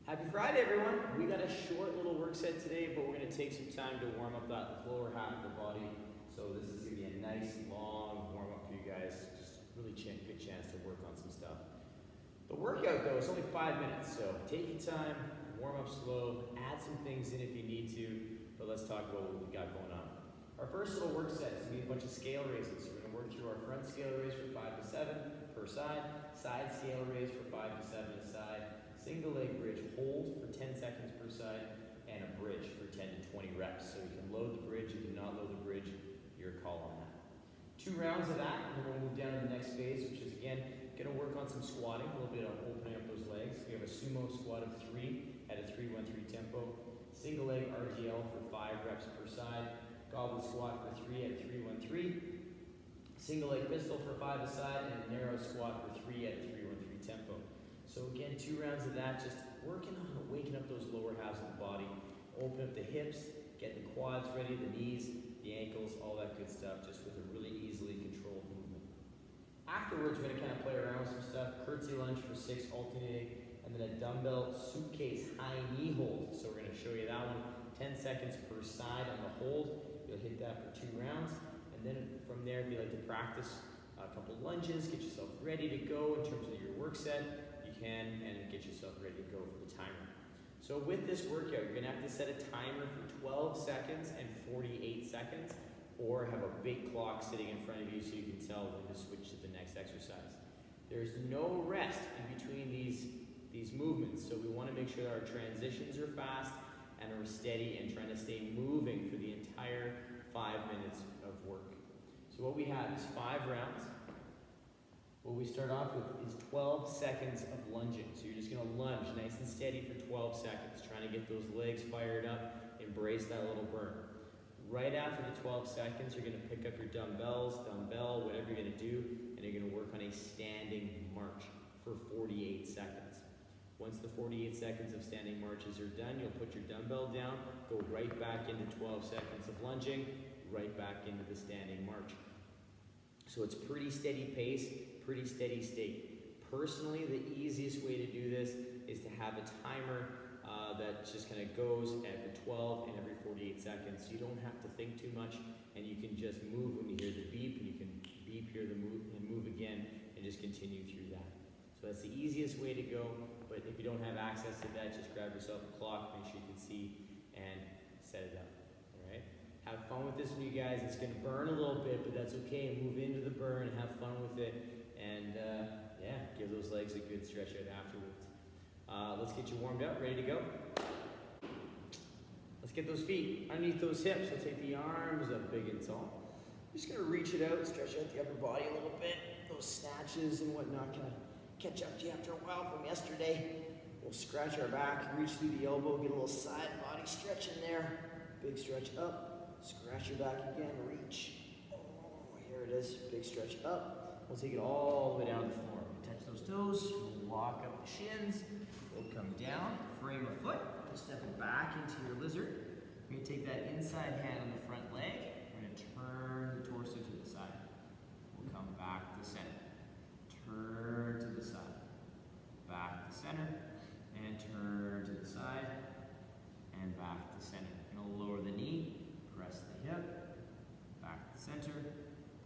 Happy Friday, everyone. We got a short little work set today, but we're gonna take some time to warm up that lower half of the body. So this is gonna be a nice long warm up for you guys. Just really good chance to work on some stuff. The workout though is only 5 minutes, so take your time, warm up slow, add some things in if you need to, but let's talk about what we got going on. Our first little work set is gonna be a bunch of scale raises. So we're gonna work through our front scale raise for 5 to 7 per side scale raise for 5 to 7 a side, single leg bridge hold for 10 seconds per side, and a bridge for 10 to 20 reps. So you can load the bridge, you can not load the bridge, your call on that. 2 rounds of that, and we're gonna move down to the next phase, which is again, gonna work on some squatting, a little bit of opening up those legs. We have a sumo squat of 3 at a 3-1-3 tempo, single leg RDL for 5 reps per side, goblet squat for 3 at a 3-1-3, single leg pistol for 5 a side, and a narrow squat for 3 at a 3-1-3 tempo. So again, 2 rounds of that, just working on waking up those lower halves of the body, open up the hips, get the quads ready, the knees, the ankles, all that good stuff, just with a really easily controlled movement. Afterwards, we're gonna kind of play around with some stuff. Curtsy lunge for 6 alternating, and then a dumbbell suitcase high knee hold. So we're gonna show you that one, 10 seconds per side on the hold. You'll hit that for 2 rounds. And then from there, if you like to practice a couple lunges, get yourself ready to go in terms of your work set, you can, and get yourself ready to go for the timer. So with this workout, you're gonna have to set a timer for 12 seconds and 48 seconds, or have a big clock sitting in front of you so you can tell when to switch to the next exercise. There's no rest in between these movements, so we wanna make sure that our transitions are fast and are steady and trying to stay moving for the entire 5 minutes of work. So what we have is 5 rounds. What we start off with is 12 seconds of lunging. So you're just gonna lunge nice and steady for 12 seconds, trying to get those legs fired up, embrace that little burn. Right after the 12 seconds, you're gonna pick up your dumbbell, whatever you're gonna do, and you're gonna work on a standing march for 48 seconds. Once the 48 seconds of standing marches are done, you'll put your dumbbell down, go right back into 12 seconds of lunging, right back into the standing march. So it's pretty steady pace, pretty steady state. Personally, the easiest way to do this is to have a timer that just kind of goes every 12 and every 48 seconds. So you don't have to think too much, and you can just move when you hear the beep, and you can beep, hear the move, and move again, and just continue through that. So that's the easiest way to go, but if you don't have access to that, just grab yourself a clock, make sure you can see, and set it up, all right? Have fun with this one, you guys. It's gonna burn a little bit, but that's okay. Move into the burn, have fun with it, and yeah, give those legs a good stretch out afterwards. Let's get you warmed up, ready to go. Let's get those feet underneath those hips. We'll take the arms up big and tall. Just gonna reach it out, stretch out the upper body a little bit. Those snatches and whatnot kind of catch up to you after a while from yesterday. We'll scratch our back, reach through the elbow, get a little side body stretch in there. Big stretch up, scratch your back again, reach. Oh, here it is, big stretch up. We'll take it all the way down to the floor. Touch those toes, walk up the shins. We'll come down, frame a foot, step it back into your lizard. We're gonna take that inside hand on the front leg. We're gonna turn the torso to the side. We'll come back to center. Turn to the side. Back to center, and turn to the side, and back to center. You're gonna lower the knee, press the hip, back to center,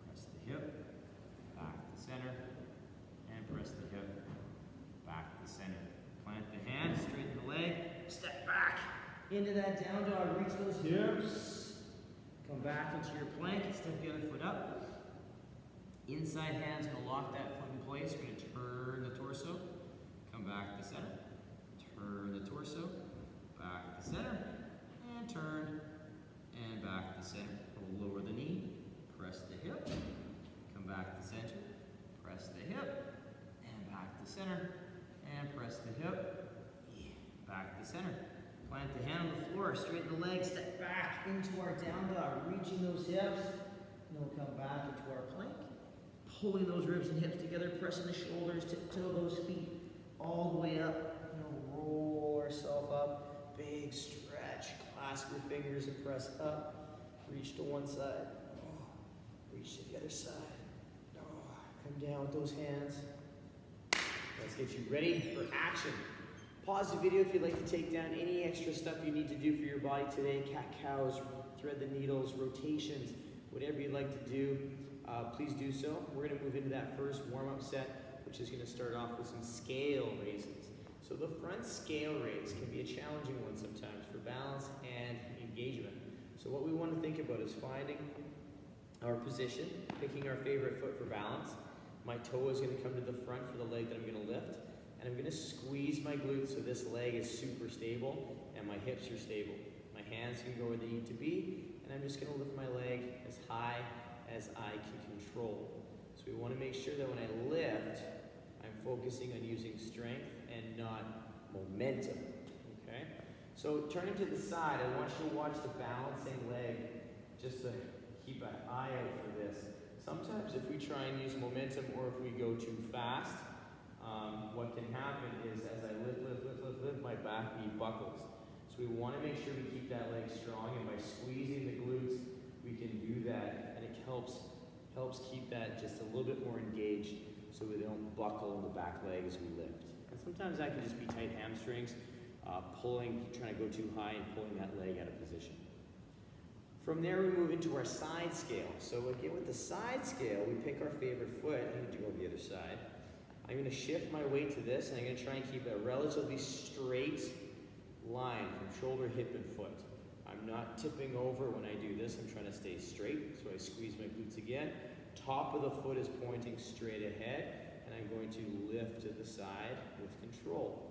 press the hip, back to center, and press the hip, back to center. Plant the hand, straighten the leg, step back into that down dog, reach those hips. Come back into your plank, step the other foot up. Inside hand's gonna lock that foot in place. We're gonna turn the torso, come back to center, turn the torso, back to center, and turn, and back to center. We'll lower the knee, press the hip, come back to center, press the hip, and back to center, and press the hip, back to center. Plant the hand on the floor, straighten the legs, step back into our down dog, reaching those hips, and we'll come back into our plank. Pulling those ribs and hips together, pressing the shoulders, tiptoe those feet all the way up. Roll ourselves up, big stretch, clasp your fingers and press up. Reach to one side, reach to the other side. Come down with those hands. Let's get you ready for action. Pause the video if you'd like to take down any extra stuff you need to do for your body today. Cat-cows, thread the needles, rotations, whatever you'd like to do, please do so. We're going to move into that first warm-up set, which is going to start off with some scale raises. So the front scale raise can be a challenging one sometimes for balance and engagement. So what we want to think about is finding our position, picking our favorite foot for balance. My toe is going to come to the front for the leg that I'm going to lift, and I'm going to squeeze my glutes so this leg is super stable and my hips are stable. My hands can go where they need to be, and I'm just going to lift my leg as high as I can control. So we want to make sure that when I lift, I'm focusing on using strength and not momentum, okay? So turning to the side, I want you to watch the balancing leg, just to keep an eye out for this. Sometimes if we try and use momentum or if we go too fast, what can happen is as I lift, my back knee buckles. So we want to make sure we keep that leg strong, and by squeezing the glutes, we can do that, and it helps keep that just a little bit more engaged so we don't buckle in the back leg as we lift. And sometimes that can just be tight hamstrings, trying to go too high and pulling that leg out of position. From there, we move into our side scale. So again, with the side scale, we pick our favorite foot. I'm going to go on the other side. I'm going to shift my weight to this, and I'm going to try and keep a relatively straight line from shoulder, hip, and foot. I'm not tipping over when I do this. I'm trying to stay straight, so I squeeze my glutes again. Top of the foot is pointing straight ahead, and I'm going to lift to the side with control.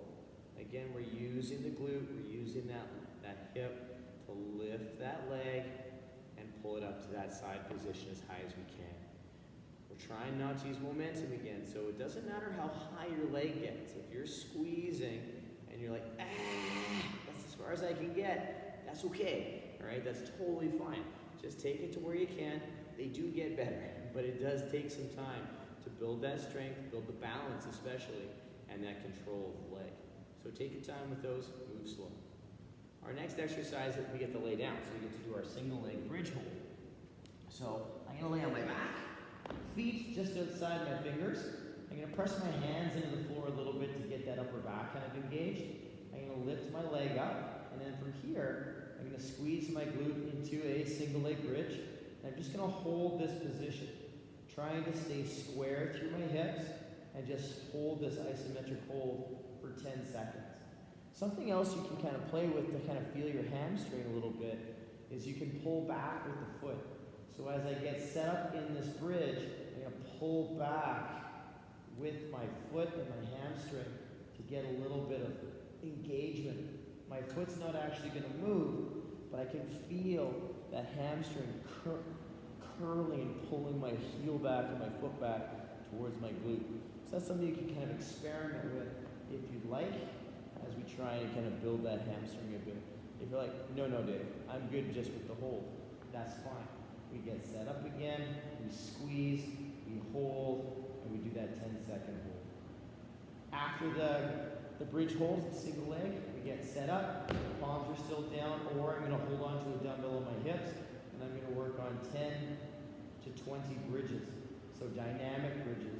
Again, we're using the glute, we're using that hip to lift that leg and pull it up to that side position as high as we can. We're trying not to use momentum again, so it doesn't matter how high your leg gets. If you're squeezing and you're like, that's as far as I can get, that's okay, all right? That's totally fine. Just take it to where you can. They do get better, but it does take some time to build that strength, build the balance especially, and that control of the leg. So take your time with those, move slow. Our next exercise, we get to lay down, so we get to do our single leg bridge hold. So I'm going to lay on my back, feet just outside my fingers. I'm going to press my hands into the floor a little bit to get that upper back kind of engaged. I'm going to lift my leg up, and then from here, I'm going to squeeze my glute into a single leg bridge. And I'm just going to hold this position, trying to stay square through my hips, and just hold this isometric hold for 10 seconds. Something else you can kind of play with to kind of feel your hamstring a little bit is you can pull back with the foot. So as I get set up in this bridge, I'm going to pull back with my foot and my hamstring to get a little bit of engagement. My foot's not actually going to move, but I can feel that hamstring curling and pulling my heel back and my foot back towards my glute. So that's something you can kind of experiment with if you'd like, as we try and kind of build that hamstring a bit. If you're like, no, Dave, I'm good just with the hold, that's fine. We get set up again, we squeeze, we hold, and we do that 10-second hold. After the bridge hold, the single leg, we get set up, the palms are still down, or I'm going to hold on to a dumbbell on my hips, and I'm going to work on 10 to 20 bridges. So dynamic bridges.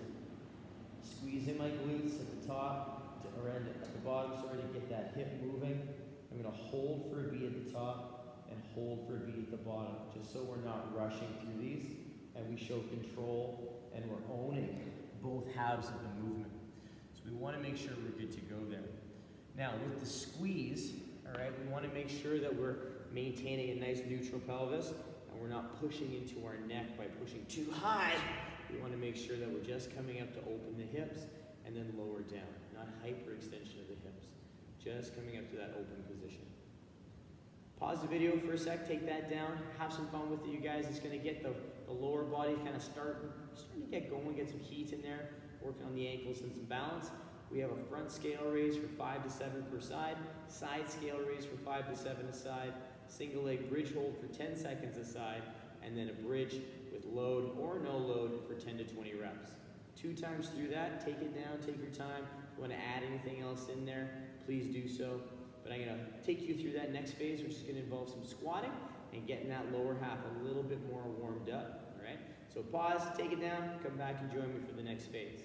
Squeezing my glutes at the top, or at the bottom, sorry, to get that hip moving. I'm going to hold for a beat at the top and hold for a beat at the bottom, just so we're not rushing through these, and we show control and we're owning both halves of the movement. So we want to make sure we're good to go there. Now with the squeeze, all right, we want to make sure that we're maintaining a nice neutral pelvis and we're not pushing into our neck by pushing too high. We want to make sure that we're just coming up to open the hips and then lower down, not hyperextension of the hips, just coming up to that open position. Pause the video for a sec, take that down, have some fun with it, you guys. It's going to get the lower body kind of starting to get going, get some heat in there, working on the ankles and some balance. We have a front scale raise for 5 to 7 per side scale raise for 5 to 7 a side, single leg bridge hold for 10 seconds a side, and then a bridge with load or no load for 10 to 20 reps. 2 times through that, take it down, take your time. If you want to add anything else in there, please do so. But I'm going to take you through that next phase, which is going to involve some squatting and getting that lower half a little bit more warmed up, all right? So pause, take it down, come back and join me for the next phase.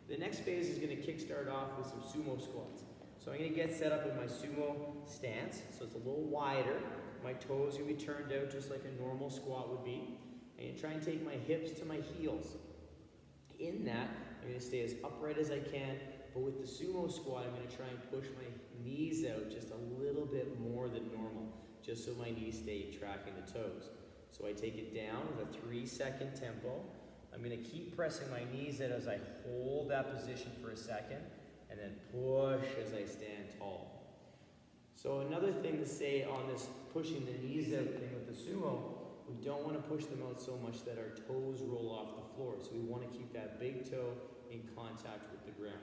The next phase is going to kickstart off with some sumo squats. So I'm gonna get set up in my sumo stance, so it's a little wider. My toes are gonna be turned out just like a normal squat would be. I'm gonna try and take my hips to my heels. In that, I'm gonna stay as upright as I can, but with the sumo squat, I'm gonna try and push my knees out just a little bit more than normal, just so my knees stay tracking the toes. So I take it down with a 3-second tempo. I'm gonna keep pressing my knees out as I hold that position for a second, and then push as I stand tall. So another thing to say on this pushing the knees out thing with the sumo, we don't want to push them out so much that our toes roll off the floor. So we want to keep that big toe in contact with the ground.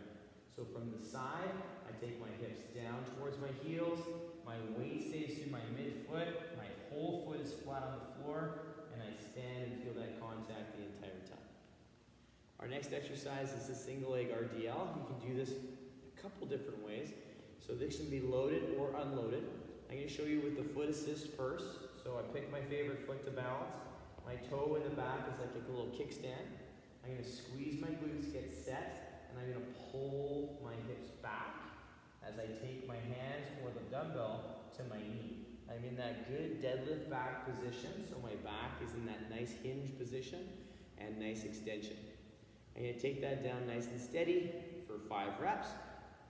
So from the side, I take my hips down towards my heels, my weight stays through my midfoot, my whole foot is flat on the floor, and I stand and feel that contact the entire time. Our next exercise is the single leg RDL. You can do this a couple different ways. So this can be loaded or unloaded. I'm going to show you with the foot assist first. So I pick my favorite foot to balance. My toe in the back is like a little kickstand. I'm going to squeeze my glutes, get set, and I'm going to pull my hips back as I take my hands or the dumbbell to my knee. I'm in that good deadlift back position, so my back is in that nice hinge position and nice extension. I'm going to take that down nice and steady for 5 reps.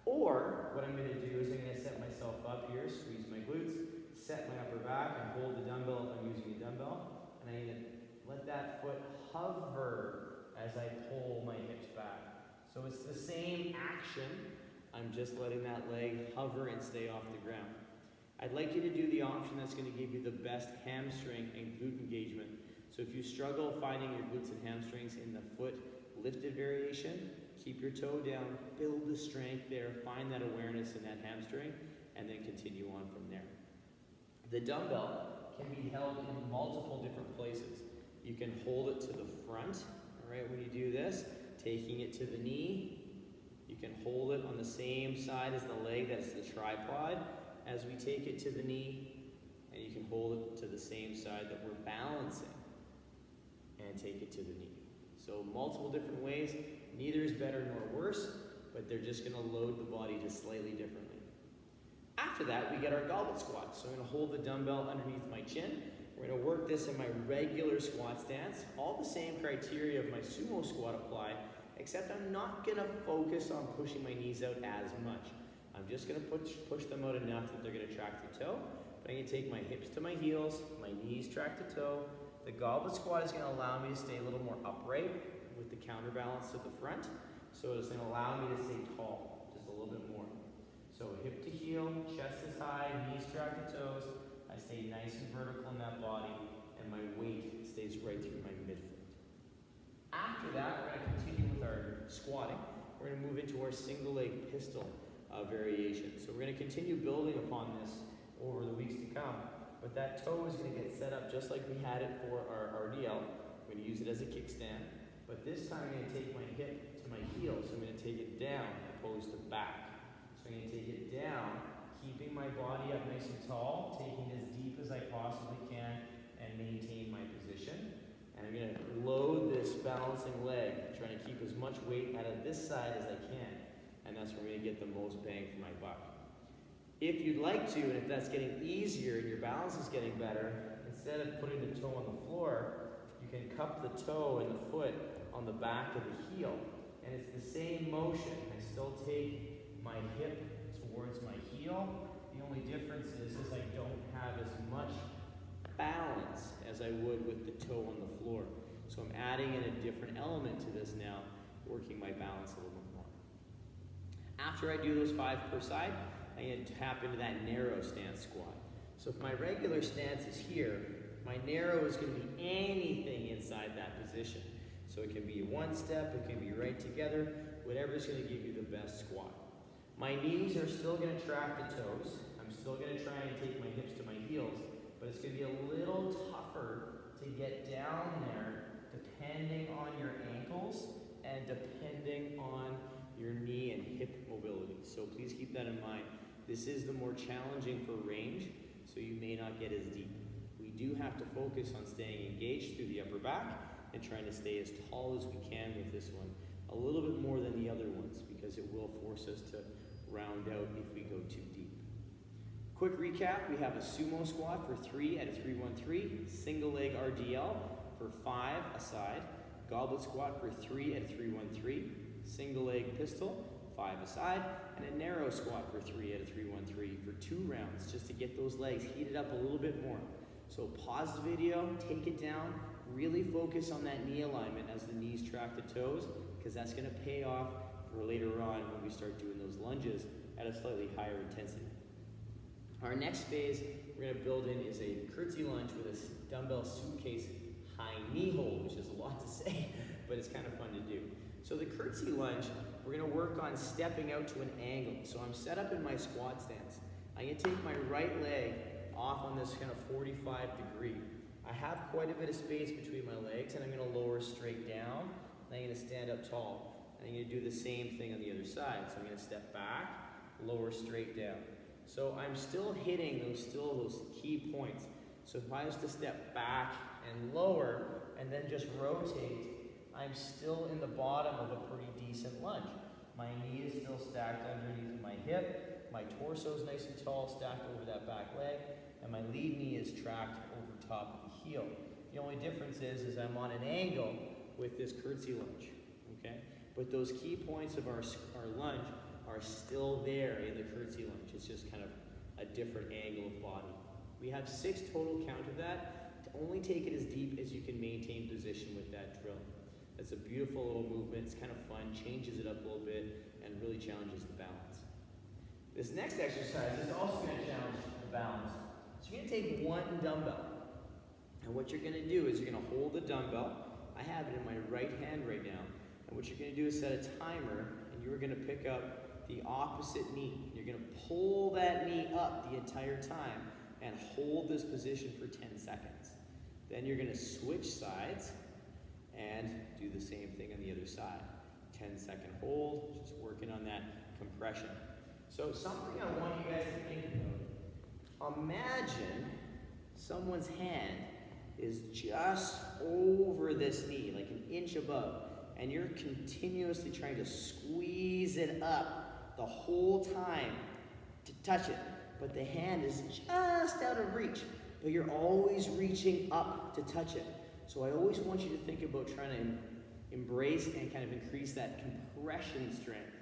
Or what I'm going to do is I'm going to set myself up here, squeeze my glutes, set my upper back, and hold the dumbbell if I'm using a dumbbell. And I'm going to let that foot hover as I pull my hips back. So it's the same action, I'm just letting that leg hover and stay off the ground. I'd like you to do the option that's going to give you the best hamstring and glute engagement. So if you struggle finding your glutes and hamstrings in the foot lifted variation, keep your toe down, build the strength there, find that awareness in that hamstring, and then continue on from there. The dumbbell can be held in multiple different places. You can hold it to the front, all right, when you do this, taking it to the knee. You can hold it on the same side as the leg, that's the tripod, as we take it to the knee, and you can hold it to the same side that we're balancing and take it to the knee. So multiple different ways, neither is better nor worse, but they're just gonna load the body just slightly differently. After that, we get our goblet squat. So I'm gonna hold the dumbbell underneath my chin. We're gonna work this in my regular squat stance. All the same criteria of my sumo squat apply, except I'm not gonna focus on pushing my knees out as much. I'm just gonna push them out enough that they're gonna track the toe. But I'm gonna take my hips to my heels, my knees track the toe. The goblet squat is gonna allow me to stay a little more upright with the counterbalance to the front. So it's gonna allow me to stay tall, just a little bit more. So hip to heel, chest is high, knees track the toes. I stay nice and vertical in that body, and my weight stays right through my midfoot. After that, we're gonna continue with our squatting. We're gonna move into our single leg pistol variation. So we're gonna continue building upon this over the weeks to come. But that toe is gonna get set up just like we had it for our RDL. We're gonna use it as a kickstand. But this time I'm gonna take my hip to my heel. So I'm gonna take it down opposed to back. So I'm gonna take it down, keeping my body up nice and tall, taking it as deep as I possibly can, and maintain my position. And I'm gonna load this balancing leg, trying to keep as much weight out of this side as I can. And that's where I'm gonna get the most bang for my buck. If you'd like to, and if that's getting easier and your balance is getting better, instead of putting the toe on the floor, you can cup the toe and the foot on the back of the heel. And it's the same motion. I still take my hip towards my heel. The only difference is I don't have as much balance as I would with the toe on the floor. So I'm adding in a different element to this now, working my balance a little bit more. After I do those 5 per side, I'm going to tap into that narrow stance squat. So if my regular stance is here, my narrow is going to be anything inside that position. So it can be one step, it can be right together, whatever is going to give you the best squat. My knees are still going to track the toes. I'm still going to try and take my hips to my heels, but it's going to be a little tougher to get down there depending on your ankles and depending on your knee and hip mobility. So please keep that in mind. This is the more challenging for range, so you may not get as deep. We do have to focus on staying engaged through the upper back and trying to stay as tall as we can with this one. A little bit more than the other ones, because it will force us to round out if we go too deep. Quick recap, we have a Sumo Squat for 3 at a 3-1-3, single leg RDL for 5 aside, Goblet Squat for 3 at a 3-1-3, single leg pistol, 5 aside, and a narrow squat for 3 at a 3-1-3 for 2 rounds, just to get those legs heated up a little bit more. So pause the video, take it down, really focus on that knee alignment as the knees track the toes, because that's gonna pay off for later on when we start doing those lunges at a slightly higher intensity. Our next phase we're gonna build in is a Curtsy Lunge with a dumbbell Suitcase High Knee Hold, which is a lot to say, but it's kind of fun to do. So the Curtsy Lunge, we're gonna work on stepping out to an angle. So I'm set up in my squat stance. I'm gonna take my right leg off on this kind of 45 degree. I have quite a bit of space between my legs, and I'm gonna lower straight down, and I'm gonna stand up tall. And I'm gonna do the same thing on the other side. So I'm gonna step back, lower straight down. So I'm still hitting those key points. So if I was to step back and lower, and then just rotate, I'm still in the bottom of a pretty decent lunge. My knee is still stacked underneath my hip, my torso is nice and tall, stacked over that back leg, and my lead knee is tracked over top of the heel. The only difference is I'm on an angle with this Curtsy Lunge, okay? But those key points of our lunge are still there in the Curtsy Lunge. It's just kind of a different angle of body. We have 6 total count of that. To only take it as deep as you can maintain position with that drill. That's a beautiful little movement. It's kind of fun, changes it up a little bit, and really challenges the balance. This next exercise is also going to challenge the balance. So you're going to take one dumbbell, and what you're going to do is you're going to hold the dumbbell. I have it in my right hand right now, and what you're going to do is set a timer, and you're going to pick up the opposite knee. You're going to pull that knee up the entire time and hold this position for 10 seconds. Then you're going to switch sides and do the same thing on the other side. 10-second hold, just working on that compression. So something I want you guys to think about. Imagine someone's hand is just over this knee, like an inch above, and you're continuously trying to squeeze it up the whole time to touch it, but the hand is just out of reach, but you're always reaching up to touch it. So I always want you to think about trying to embrace and kind of increase that compression strength,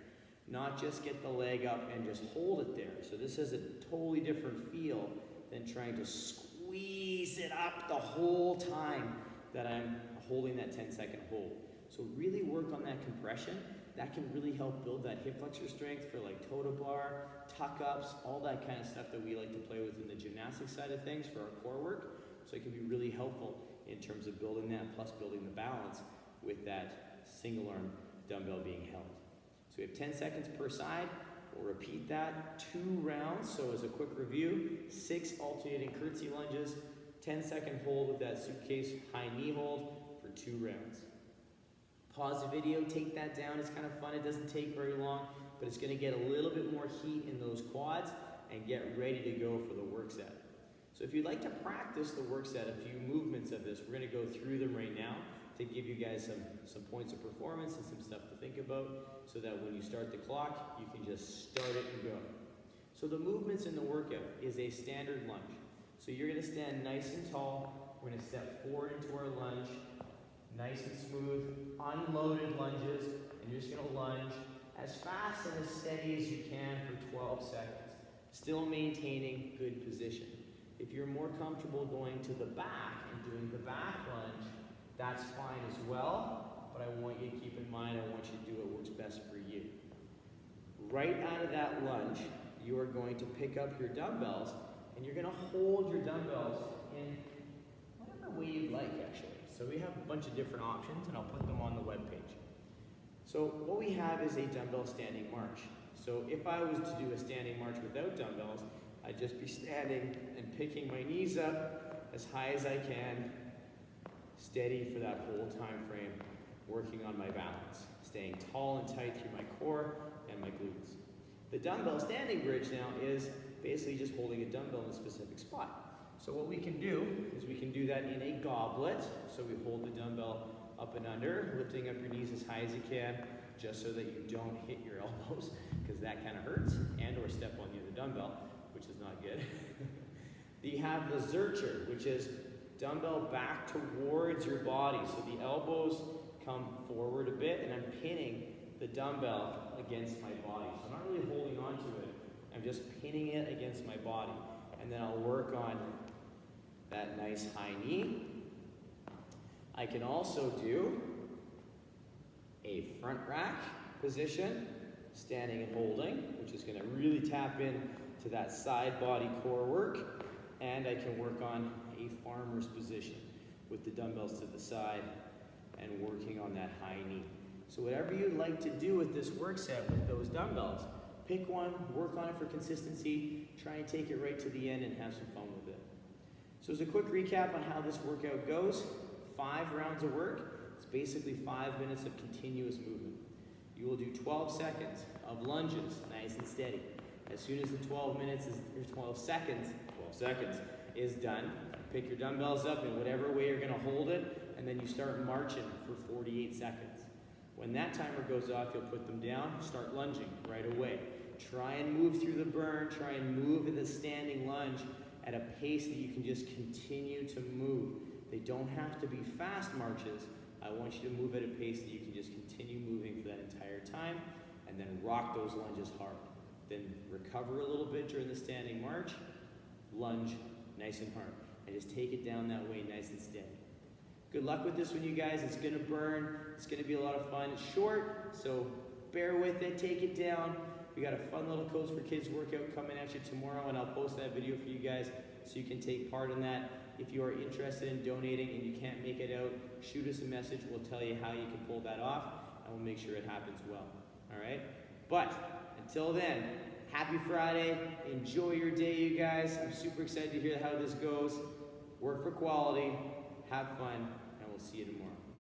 not just get the leg up and just hold it there. So this has a totally different feel than trying to squeeze it up the whole time that I'm holding that 10-second hold. So really work on that compression. That can really help build that hip flexor strength for like toe to bar, tuck ups, all that kind of stuff that we like to play with in the gymnastic side of things for our core work. So it can be really helpful in terms of building that, plus building the balance with that single arm dumbbell being held. So we have 10 seconds per side. We'll repeat that 2 rounds. So as a quick review, 6 alternating curtsy lunges, 10-second hold with that Suitcase High Knee Hold for 2 rounds. Pause the video, take that down. It's kind of fun. It doesn't take very long, but it's going to get a little bit more heat in those quads and get ready to go for the work set. So if you'd like to practice the work set, a few movements of this, we're going to go through them right now to give you guys some points of performance and some stuff to think about so that when you start the clock, you can just start it and go. So the movements in the workout is a standard lunge. So you're going to stand nice and tall. We're going to step forward into our lunge. Nice and smooth, unloaded lunges, and you're just gonna lunge as fast and as steady as you can for 12 seconds, still maintaining good position. If you're more comfortable going to the back and doing the back lunge, that's fine as well, but I want you to keep in mind, I want you to do what works best for you. Right out of that lunge, you are going to pick up your dumbbells, and you're gonna hold your dumbbells in whatever way you'd like, actually. So we have a bunch of different options, and I'll put them on the webpage. So what we have is a dumbbell standing march. So if I was to do a standing march without dumbbells, I'd just be standing and picking my knees up as high as I can, steady for that whole time frame, working on my balance, staying tall and tight through my core and my glutes. The dumbbell standing bridge now is basically just holding a dumbbell in a specific spot. So what we can do is we can do that in a goblet. So we hold the dumbbell up and under, lifting up your knees as high as you can, just so that you don't hit your elbows, because that kind of hurts, and or step on the other dumbbell, which is not good. You have the Zercher, which is dumbbell back towards your body. So the elbows come forward a bit, and I'm pinning the dumbbell against my body. So I'm not really holding on to it. I'm just pinning it against my body. And then I'll work on that nice high knee. I can also do a front rack position, standing and holding, which is going to really tap in to that side body core work. And I can work on a farmer's position with the dumbbells to the side and working on that high knee. So whatever you'd like to do with this work set with those dumbbells, pick one, work on it for consistency, try and take it right to the end and have some fun with it. So as a quick recap on how this workout goes, 5 rounds of work. It's basically 5 minutes of continuous movement. You will do 12 seconds of lunges, nice and steady. As soon as the 12 seconds is done, pick your dumbbells up in whatever way you're gonna hold it, and then you start marching for 48 seconds. When that timer goes off, you'll put them down, start lunging right away. Try and move through the burn, try and move in the standing lunge at a pace that you can just continue to move. They don't have to be fast marches. I want you to move at a pace that you can just continue moving for that entire time, and then rock those lunges hard. Then recover a little bit during the standing march, lunge nice and hard, and just take it down that way nice and steady. Good luck with this one, you guys. It's gonna burn. It's gonna be a lot of fun. It's short, so bear with it, take it down. We got a fun little Coach for Kids workout coming at you tomorrow, and I'll post that video for you guys so you can take part in that. If you are interested in donating and you can't make it out, shoot us a message. We'll tell you how you can pull that off, and we'll make sure it happens well. All right? But until then, happy Friday. Enjoy your day, you guys. I'm super excited to hear how this goes. Work for quality. Have fun, and we'll see you tomorrow.